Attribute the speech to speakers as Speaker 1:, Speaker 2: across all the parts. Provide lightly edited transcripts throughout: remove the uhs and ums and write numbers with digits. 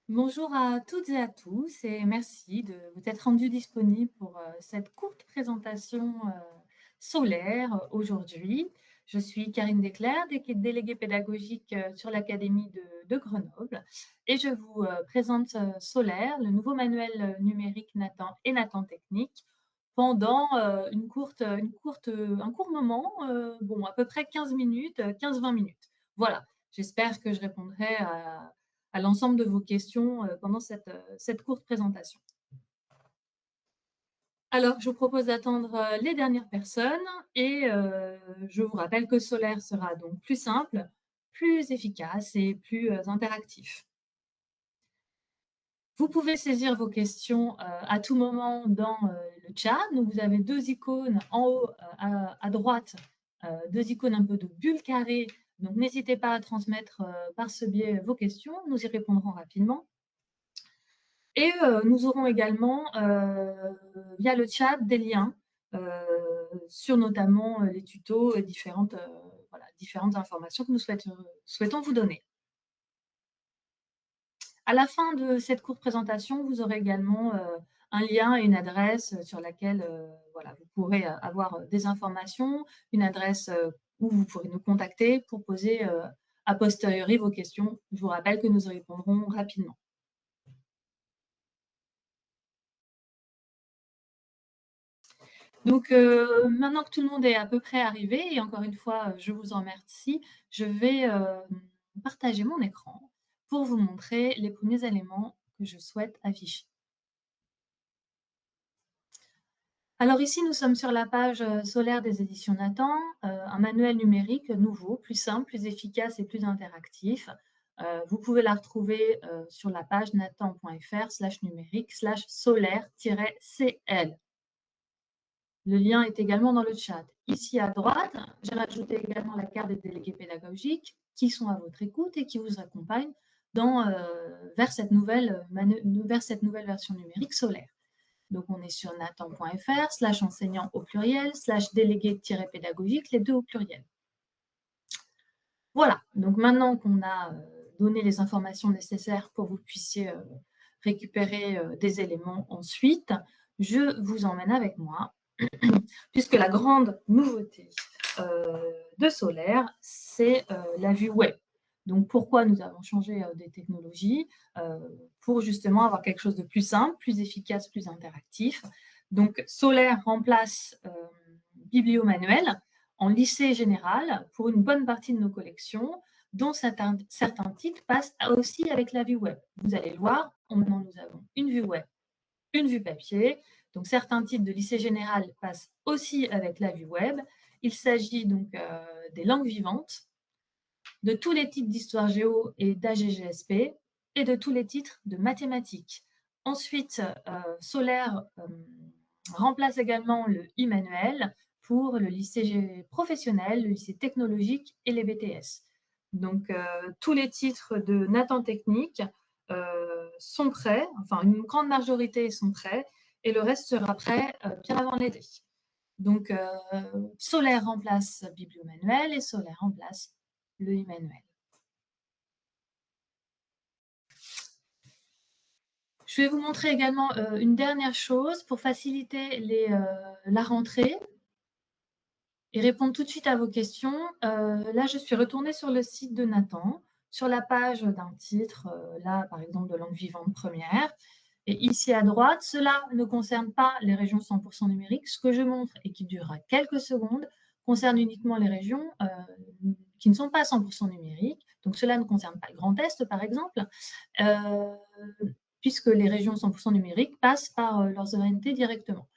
Speaker 1: Bonjour à toutes et à tous et merci de vous être rendus disponibles pour cette courte présentation solaire aujourd'hui. Je suis Karine Desclercq, déléguée pédagogique sur l'Académie de Grenoble et je vous présente Solaire, le nouveau manuel numérique Nathan et Nathan Technique pendant un court moment, bon, à peu près 15 minutes, 15-20 minutes. Voilà, j'espère que je répondrai à l'ensemble de vos questions pendant cette courte présentation. Alors, je vous propose d'attendre les dernières personnes et je vous rappelle que Solaire sera donc plus simple, plus efficace et plus interactif. Vous pouvez saisir vos questions à tout moment dans le chat. Donc, vous avez deux icônes en haut à droite, deux icônes un peu de bulles carrées. Donc, n'hésitez pas à transmettre par ce biais vos questions. Nous y répondrons rapidement. Et nous aurons également, via le chat, des liens sur notamment les tutos et différentes informations que nous souhaitons vous donner. À la fin de cette courte présentation, vous aurez également un lien et une adresse sur laquelle vous pourrez avoir des informations, une adresse où vous pourrez nous contacter pour poser a posteriori vos questions. Je vous rappelle que nous y répondrons rapidement. Donc, maintenant que tout le monde est à peu près arrivé, et encore une fois, je vous en remercie, je vais partager mon écran pour vous montrer les premiers éléments que je souhaite afficher. Alors ici, nous sommes sur la page solaire des éditions Nathan, un manuel numérique nouveau, plus simple, plus efficace et plus interactif. Vous pouvez la retrouver sur la page nathan.fr/numérique/solaire-cl. Le lien est également dans le chat. Ici à droite, j'ai rajouté également la carte des délégués pédagogiques qui sont à votre écoute et qui vous accompagnent vers cette nouvelle version numérique solaire. Donc, on est sur nathan.fr/enseignant au pluriel, /délégué-pédagogique, les deux au pluriel. Voilà, donc maintenant qu'on a donné les informations nécessaires pour que vous puissiez récupérer des éléments ensuite, je vous emmène avec moi puisque la grande nouveauté de Solaire, c'est la vue web. Donc, pourquoi nous avons changé des technologies pour justement avoir quelque chose de plus simple, plus efficace, plus interactif. Donc, Solaire remplace Bibliomanuel en lycée général pour une bonne partie de nos collections, dont certains titres passent aussi avec la vue web. Vous allez le voir, maintenant nous avons une vue web, une vue papier. Donc, certains titres de lycée général passent aussi avec la vue web. Il s'agit donc des langues vivantes, de tous les titres d'histoire géo et d'AGGSP et de tous les titres de mathématiques. Ensuite, Solaire remplace également le e-manuel pour le lycée professionnel, le lycée technologique et les BTS. Donc, tous les titres de Nathan Technique sont prêts, enfin une grande majorité sont prêts, et le reste sera prêt bien avant l'été. Donc, Solaire remplace Bibliomanuel et Solaire remplace le e-manuel. Je vais vous montrer également une dernière chose pour faciliter la rentrée et répondre tout de suite à vos questions. Là, je suis retournée sur le site de Nathan, sur la page d'un titre, là, par exemple, de langue vivante première. Et ici à droite, cela ne concerne pas les régions 100% numériques. Ce que je montre et qui durera quelques secondes concerne uniquement les régions qui ne sont pas 100% numériques. Donc, cela ne concerne pas le Grand Est, par exemple, puisque les régions 100% numériques passent par leurs ONT directement.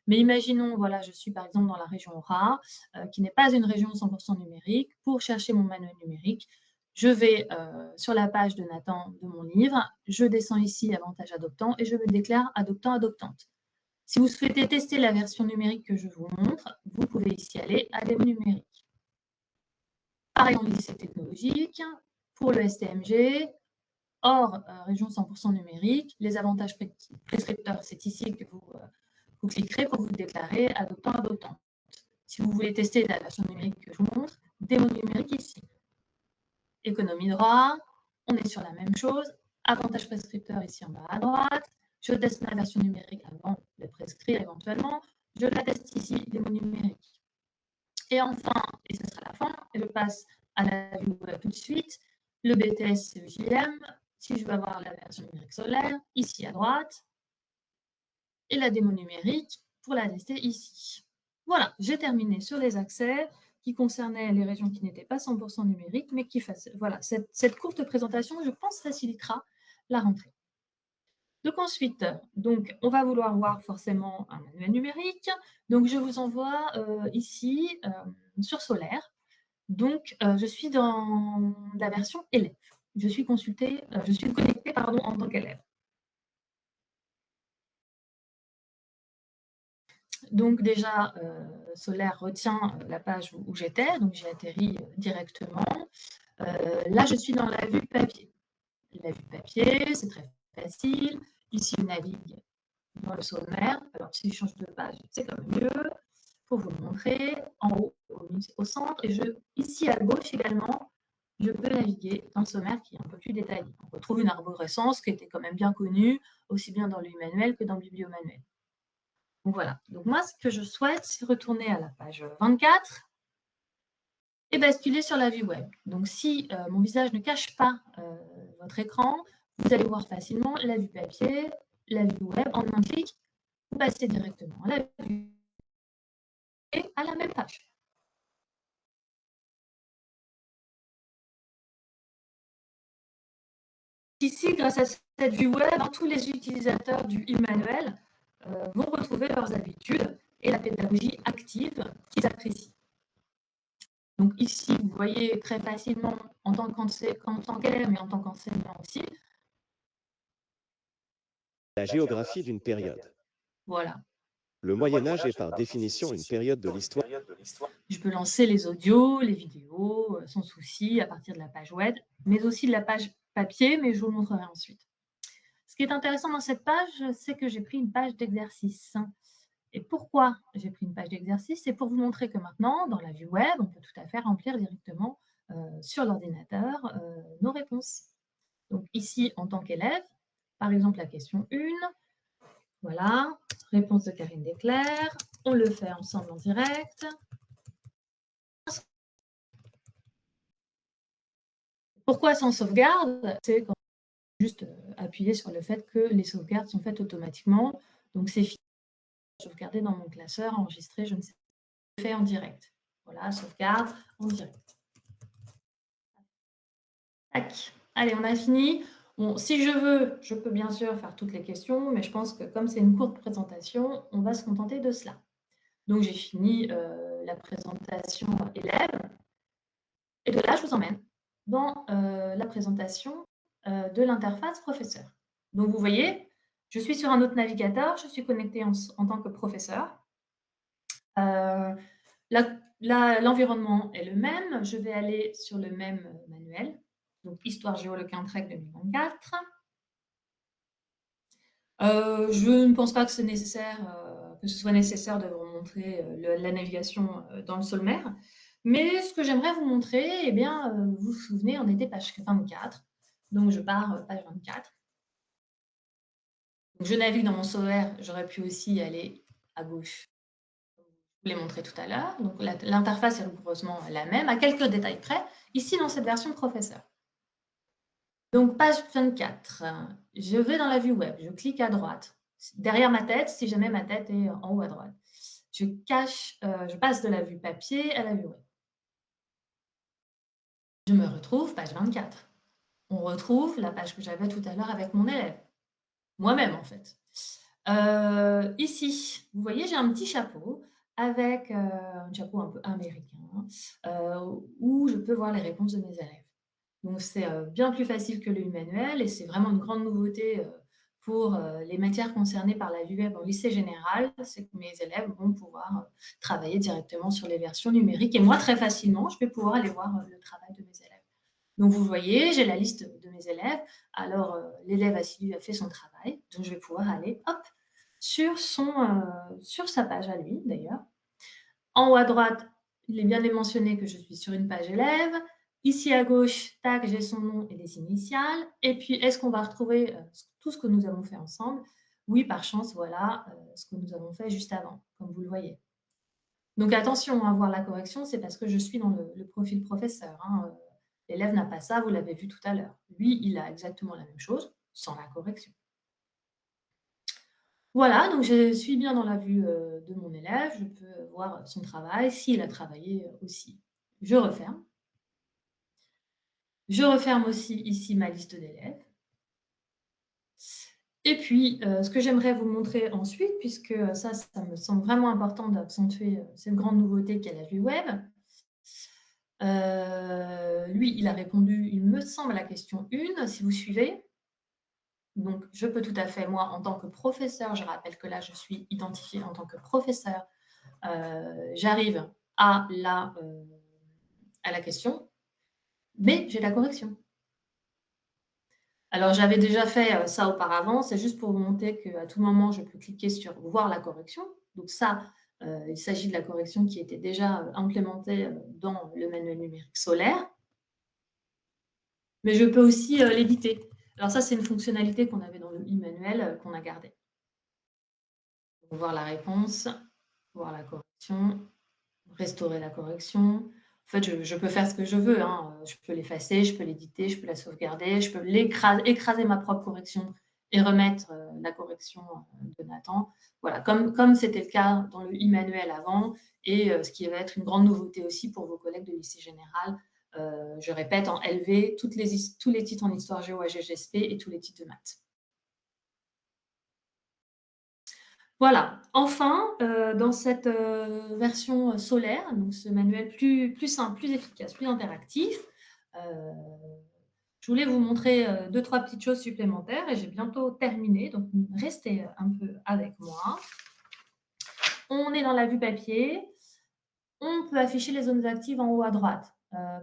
Speaker 1: Mais imaginons, voilà, je suis par exemple dans la région Aura, qui n'est pas une région 100% numérique. Pour chercher mon manuel numérique, je vais sur la page de Nathan de mon livre, je descends ici Avantages adoptants et je me déclare adoptant-adoptante. Si vous souhaitez tester la version numérique que je vous montre, vous pouvez ici aller à démo numérique. Pareil en lycée technologique, pour le STMG, hors région 100% numérique, les avantages prescripteurs, c'est ici que vous cliquerez pour vous déclarer adoptant-adoptante. Si vous voulez tester la version numérique que je vous montre, démo numérique ici. Économie droit, on est sur la même chose, avantage prescripteur ici en bas à droite. Je teste ma version numérique avant de prescrire éventuellement. Je la teste ici, démo numérique. Et enfin, et ce sera la fin, je passe à la vue web tout de suite. Le BTS CEJM, si je veux avoir la version numérique solaire, ici à droite. Et la démo numérique pour la tester ici. Voilà, j'ai terminé sur les accès qui concernaient les régions qui n'étaient pas 100% numériques, mais qui voilà, cette courte présentation, je pense, facilitera la rentrée. Donc ensuite, on va vouloir voir forcément un manuel numérique. Donc je vous envoie ici sur Solaire. Donc je suis dans la version élève. Je suis connectée en tant qu'élève. Donc déjà, Solaire retient la page où j'étais, donc j'ai atterri directement. Là, je suis dans la vue papier. La vue papier, c'est très facile. Ici, je navigue dans le sommaire. Alors, si je change de page, c'est quand même mieux. Pour vous le montrer, en haut, au centre, et ici à gauche également, je peux naviguer dans le sommaire qui est un peu plus détaillé. On retrouve une arborescence qui était quand même bien connue, aussi bien dans le manuel que dans le bibliomanuel. Donc voilà. Donc moi, ce que je souhaite, c'est retourner à la page 24 et basculer sur la vue web. Donc si mon visage ne cache pas votre écran, vous allez voir facilement la vue papier, la vue web. En un clic, vous passez directement à la vue et à la même page. Ici, grâce à cette vue web, tous les utilisateurs du e-manuel vont retrouver leurs habitudes et la pédagogie active qu'ils apprécient. Donc ici, vous voyez très facilement en tant qu'élève, mais en tant qu'enseignant aussi.
Speaker 2: La géographie d'une période.
Speaker 1: Voilà.
Speaker 2: Le Moyen-Âge est par définition une période de l'histoire.
Speaker 1: Je peux lancer les audios, les vidéos, sans souci, à partir de la page web, mais aussi de la page papier, mais je vous le montrerai ensuite. Ce qui est intéressant dans cette page, c'est que j'ai pris une page d'exercice. Et pourquoi j'ai pris une page d'exercice? C'est pour vous montrer que maintenant, dans la vue web, on peut tout à fait remplir directement sur l'ordinateur nos réponses. Donc ici, en tant qu'élève, par exemple la question 1, voilà, réponse de Karine Desclercq, on le fait ensemble en direct. Pourquoi sans sauvegarde? C'est quand juste appuyer sur le fait que les sauvegardes sont faites automatiquement. Donc c'est fini, sauvegarder dans mon classeur, enregistrer, je ne sais pas, fait en direct. Voilà, sauvegarde en direct. Tac. Allez, on a fini. Bon, si je veux, je peux bien sûr faire toutes les questions, mais je pense que comme c'est une courte présentation, on va se contenter de cela. Donc, j'ai fini la présentation élève. Et de là, je vous emmène dans la présentation de l'interface professeur. Donc, vous voyez, je suis sur un autre navigateur, je suis connectée en tant que professeur. L'environnement est le même. Je vais aller sur le même manuel. Donc, Histoire Géo Le Quintrec 2024. Je ne pense pas que, que ce soit nécessaire de vous montrer la navigation dans le sommaire. Mais ce que j'aimerais vous montrer, eh bien, vous vous souvenez, on était page 24. Donc, je pars page 24. Donc, je navigue dans mon sommaire. J'aurais pu aussi aller à gauche. Je vous l'ai montré tout à l'heure. Donc, l'interface est rigoureusement la même, à quelques détails près, ici dans cette version professeur. Donc, page 24. Je vais dans la vue web. Je clique à droite. Derrière ma tête, si jamais ma tête est en haut à droite. Je passe de la vue papier à la vue web. Je me retrouve page 24. On retrouve la page que j'avais tout à l'heure avec mon élève. Moi-même, en fait. Ici, vous voyez, j'ai un petit chapeau avec un chapeau un peu américain où je peux voir les réponses de mes élèves. Donc, c'est bien plus facile que le manuel et c'est vraiment une grande nouveauté pour les matières concernées par la vue web en lycée général. C'est que mes élèves vont pouvoir travailler directement sur les versions numériques et moi, très facilement, je vais pouvoir aller voir le travail de mes élèves. Donc, vous voyez, j'ai la liste de mes élèves. Alors, l'élève assidu a fait son travail. Donc, je vais pouvoir aller, hop, sur sa page à lui, d'ailleurs. En haut à droite, il est bien mentionné que je suis sur une page élève. Ici à gauche, tac, j'ai son nom et les initiales. Et puis, est-ce qu'on va retrouver tout ce que nous avons fait ensemble? Oui, par chance, voilà ce que nous avons fait juste avant, comme vous le voyez. Donc, attention à voir la correction, c'est parce que je suis dans le profil professeur. Hein. L'élève n'a pas ça, vous l'avez vu tout à l'heure. Lui, il a exactement la même chose, sans la correction. Voilà, donc je suis bien dans la vue de mon élève, je peux voir son travail, s'il a travaillé aussi. Je referme. Je referme aussi ici ma liste d'élèves. Et puis, ce que j'aimerais vous montrer ensuite, puisque ça me semble vraiment important d'accentuer cette grande nouveauté qu'est la vue web. Lui, il a répondu, il me semble, à la question 1, si vous suivez. Donc, je peux tout à fait, moi, en tant que professeur, je rappelle que là, je suis identifiée en tant que professeur, j'arrive à la question, mais j'ai la correction. Alors, j'avais déjà fait ça auparavant, c'est juste pour vous montrer qu'à tout moment, je peux cliquer sur « Voir la correction ». Donc ça, il s'agit de la correction qui était déjà implémentée dans le manuel numérique solaire. Mais je peux aussi l'éditer. Alors ça, c'est une fonctionnalité qu'on avait dans le e-manuel qu'on a gardée. Voir la réponse, voir la correction, restaurer la correction. En fait, je peux faire ce que je veux. Hein. Je peux l'effacer, je peux l'éditer, je peux la sauvegarder, je peux écraser ma propre correction et remettre la correction de Nathan. Voilà, comme c'était le cas dans le e-manuel avant, et ce qui va être une grande nouveauté aussi pour vos collègues de lycée général. Je répète, en LV, tous les titres en histoire géo à GGSP et tous les titres de maths. Voilà, enfin, dans cette version solaire, donc ce manuel plus simple, plus efficace, plus interactif, je voulais vous montrer 2-3 petites choses supplémentaires et j'ai bientôt terminé, donc restez un peu avec moi. On est dans la vue papier, on peut afficher les zones actives en haut à droite.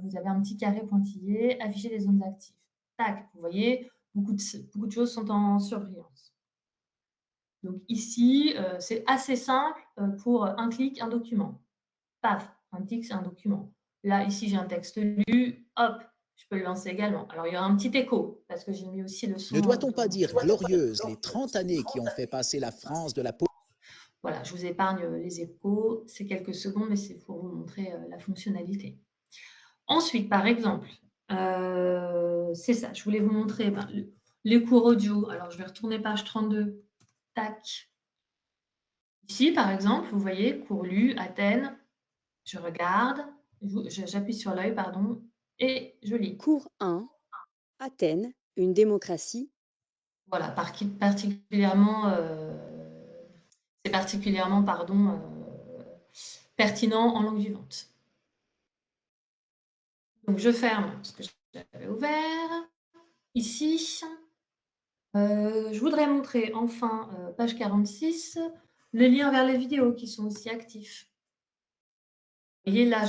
Speaker 1: Vous avez un petit carré pointillé, afficher les zones actives. Tac, vous voyez, beaucoup de choses sont en surbrillance. Donc ici, c'est assez simple pour un clic, un document. Paf, un clic, c'est un document. Là, ici, j'ai un texte lu, hop, je peux le lancer également. Alors, il y aura un petit écho, parce que j'ai mis aussi le son.
Speaker 3: Ne doit-on pas dire glorieuse les 30 années qui ont fait passer la France de la pauvreté?
Speaker 1: Voilà, je vous épargne les échos, c'est quelques secondes, mais c'est pour vous montrer la fonctionnalité. Ensuite, par exemple, c'est ça, je voulais vous montrer les cours audio. Alors, je vais retourner page 32. Tac. Ici, par exemple, vous voyez, cours lu, Athènes. Je regarde, j'appuie sur l'œil, pardon, et je lis.
Speaker 4: Cours 1, Athènes, une démocratie.
Speaker 1: Voilà, particulièrement, c'est particulièrement, pardon, pertinent en langue vivante. Donc, je ferme ce que j'avais ouvert. Ici, je voudrais montrer enfin, page 46, le lien vers les vidéos qui sont aussi actifs. Vous voyez, là,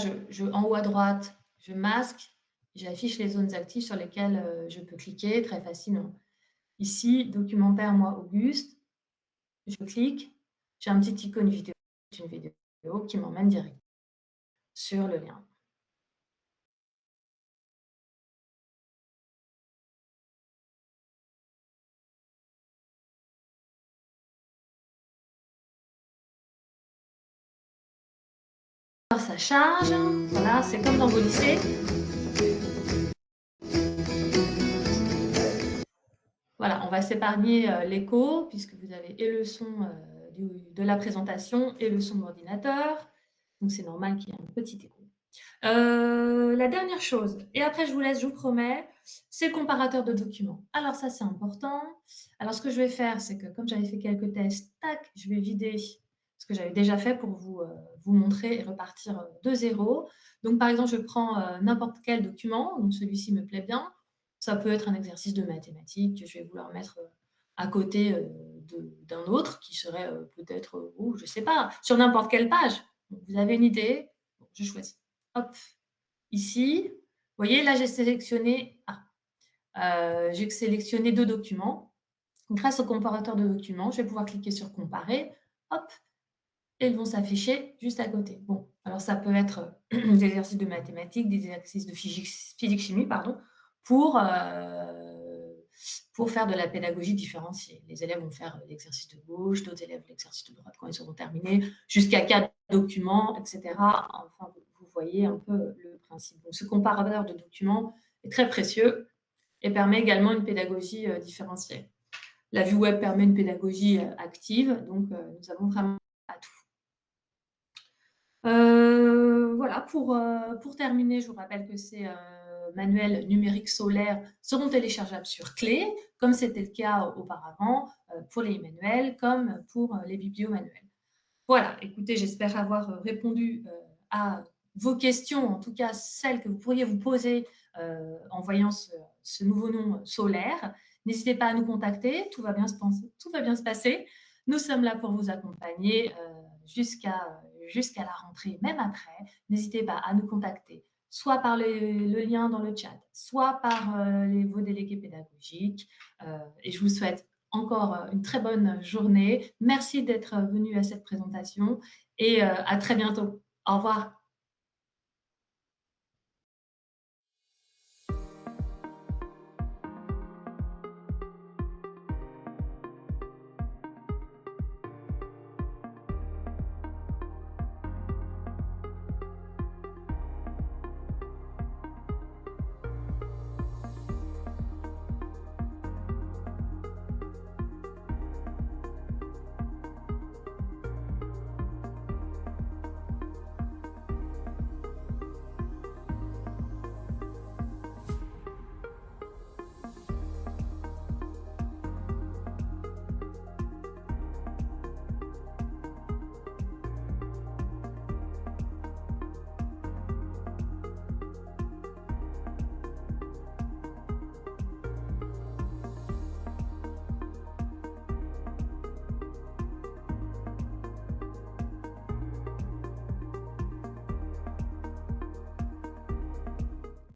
Speaker 1: en haut à droite, je masque, j'affiche les zones actives sur lesquelles je peux cliquer très facilement. Ici, documentaire, moi, Auguste, je clique, j'ai un petit icône vidéo, une vidéo qui m'emmène direct sur le lien. Alors, ça charge, voilà, c'est comme dans vos lycées. Voilà, on va s'épargner l'écho puisque vous avez et le son de la présentation et le son de l'ordinateur. Donc, c'est normal qu'il y ait un petit écho. La dernière chose, et après je vous laisse, je vous promets, c'est le comparateur de documents. Alors ça, c'est important. Alors ce que je vais faire, c'est que comme j'avais fait quelques tests, tac, je vais vider ce que j'avais déjà fait pour vous montrer et repartir de zéro. Donc par exemple, je prends n'importe quel document, donc celui-ci me plaît bien. Ça peut être un exercice de mathématiques que je vais vouloir mettre à côté d'un autre qui serait peut-être, je ne sais pas, sur n'importe quelle page. Donc, vous avez une idée, je choisis. Hop, ici, vous voyez, là, j'ai sélectionné 2 documents. Grâce au comparateur de documents, je vais pouvoir cliquer sur « Comparer ». Hop, et ils vont s'afficher juste à côté. Bon, alors ça peut être des exercices de mathématiques, des exercices de physique-chimie, pardon, pour faire de la pédagogie différenciée. Les élèves vont faire l'exercice de gauche, d'autres élèves l'exercice de droite quand ils seront terminés, jusqu'à 4 documents, etc. Enfin, vous voyez un peu le principe. Donc, ce comparateur de documents est très précieux et permet également une pédagogie différenciée. La vue web permet une pédagogie active, donc nous avons vraiment à tout. Voilà, pour terminer, je vous rappelle que ces manuels numériques solaires seront téléchargeables sur clé, comme c'était le cas auparavant pour les manuels, comme pour les bibliomanuels. Voilà, écoutez, j'espère avoir répondu à vos questions, en tout cas celles que vous pourriez vous poser en voyant ce nouveau nom solaire. N'hésitez pas à nous contacter, tout va bien se passer. Nous sommes là pour vous accompagner jusqu'à la rentrée, même après. N'hésitez pas à nous contacter, soit par le lien dans le chat, soit par vos délégués pédagogiques. Et je vous souhaite encore une très bonne journée. Merci d'être venu à cette présentation et à très bientôt. Au revoir.